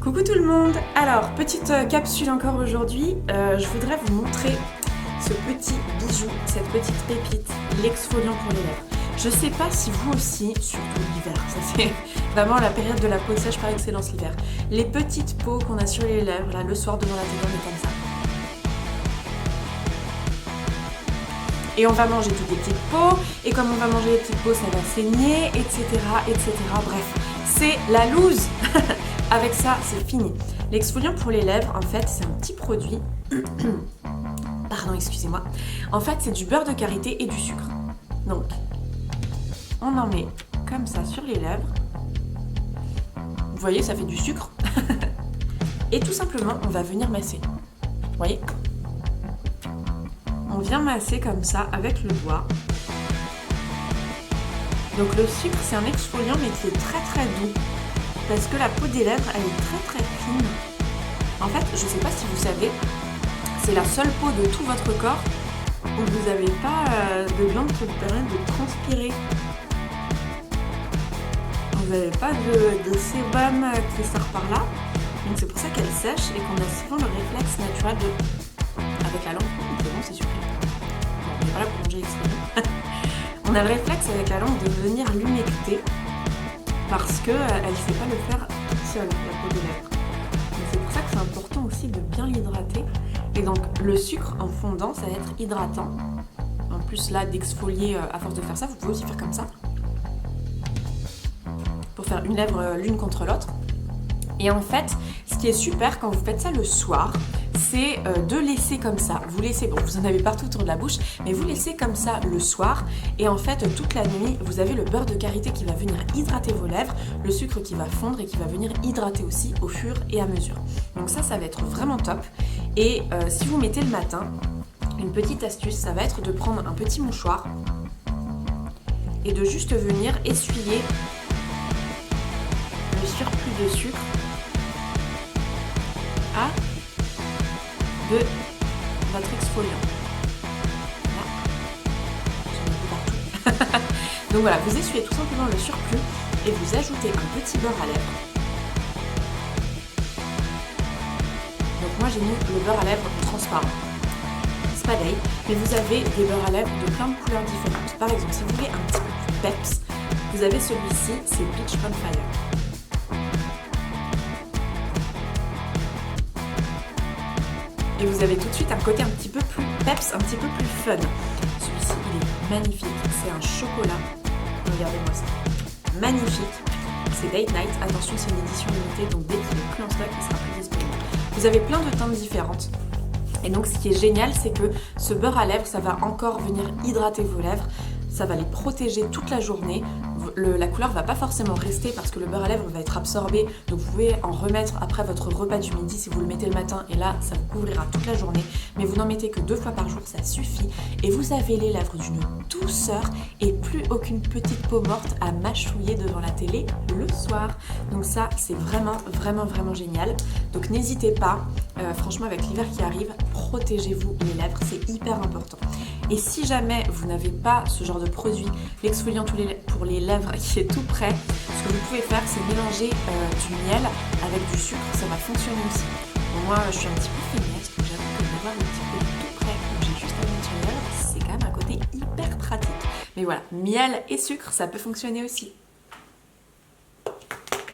Coucou tout le monde. Alors, petite capsule encore aujourd'hui. Je voudrais vous montrer ce petit bijou, cette petite pépite, l'exfoliant pour les lèvres. Je sais pas si vous aussi, surtout l'hiver, ça c'est vraiment la période de la peau sèche par excellence l'hiver. Les petites peaux qu'on a sur les lèvres, là, le soir devant la télé, on est comme ça. Et on va manger toutes les petites peaux, et comme on va manger les petites peaux, ça va saigner, etc., etc. Bref, c'est la loose. Avec ça, c'est fini. L'exfoliant pour les lèvres, en fait, c'est un petit produit. Pardon, excusez-moi. En fait, c'est du beurre de karité et du sucre. Donc, on en met comme ça sur les lèvres. Vous voyez, ça fait du sucre. Et tout simplement, on va venir masser. Vous voyez ? On vient masser comme ça avec le doigt. Donc le sucre, c'est un exfoliant mais qui est très très doux. Parce que la peau des lèvres, elle est très très fine. En fait, je sais pas si vous savez, c'est la seule peau de tout votre corps où vous n'avez pas de glandes qui vous permettent de transpirer. Vous n'avez pas de sébum qui sort par là. Donc c'est pour ça qu'elle sèche et qu'on a souvent le réflexe naturel de... Avec la langue, c'est bon, c'est sucré. Bon, on n'est pas là pour manger l'exfoliant. On a le réflexe avec la langue de venir l'humecter. Parce qu'elle ne sait pas le faire toute seule, la peau des lèvres. Donc c'est pour ça que c'est important aussi de bien l'hydrater. Et donc le sucre en fondant, ça va être hydratant. En plus là, d'exfolier, à force de faire ça, vous pouvez aussi faire comme ça. Pour faire une lèvre l'une contre l'autre. Et en fait, ce qui est super quand vous faites ça le soir, c'est de laisser comme ça. Vous laissez, bon, vous en avez partout autour de la bouche, mais vous laissez comme ça le soir. Et en fait, toute la nuit, vous avez le beurre de karité qui va venir hydrater vos lèvres, le sucre qui va fondre et qui va venir hydrater aussi au fur et à mesure. Donc ça va être vraiment top. Et si vous mettez le matin, une petite astuce, ça va être de prendre un petit mouchoir et de juste venir essuyer le surplus de sucre de votre exfoliant. Là, j'en ai plus partout. Donc voilà, vous essuyez tout simplement le surplus et vous ajoutez un petit beurre à lèvres. Donc moi j'ai mis le beurre à lèvres transparent. C'est pas d'ail, mais vous avez des beurres à lèvres de plein de couleurs différentes. Par exemple, si vous voulez un petit peu plus peps, vous avez celui-ci, c'est Peach Bonfire. Et vous avez tout de suite un côté un petit peu plus peps, un petit peu plus fun. Celui-ci, il est magnifique. C'est un chocolat. Regardez-moi ça. Magnifique. C'est Date Night. Attention, c'est une édition limitée, donc dès qu'il n'est plus en stock, il sera plus disponible. Vous avez plein de teintes différentes. Et donc, ce qui est génial, c'est que ce beurre à lèvres, ça va encore venir hydrater vos lèvres. Ça va les protéger toute la journée. La couleur ne va pas forcément rester parce que le beurre à lèvres va être absorbé. Donc vous pouvez en remettre après votre repas du midi si vous le mettez le matin. Et là, ça vous couvrira toute la journée. Mais vous n'en mettez que 2 fois par jour, ça suffit. Et vous avez les lèvres d'une douceur et plus aucune petite peau morte à mâchouiller devant la télé le soir. Donc ça, c'est vraiment, vraiment, vraiment génial. Donc n'hésitez pas. Franchement, avec l'hiver qui arrive, protégez-vous les lèvres. C'est hyper important. Et si jamais vous n'avez pas ce genre de produit, l'exfoliant pour les lèvres qui est tout prêt, ce que vous pouvez faire, c'est mélanger du miel avec du sucre, ça va fonctionner aussi. Bon, moi, je suis un petit peu feignasse, donc j'avoue que d'avoir le petit produit tout prêt, où j'ai juste à mettre sur les lèvres, c'est quand même un côté hyper pratique. Mais voilà, miel et sucre, ça peut fonctionner aussi.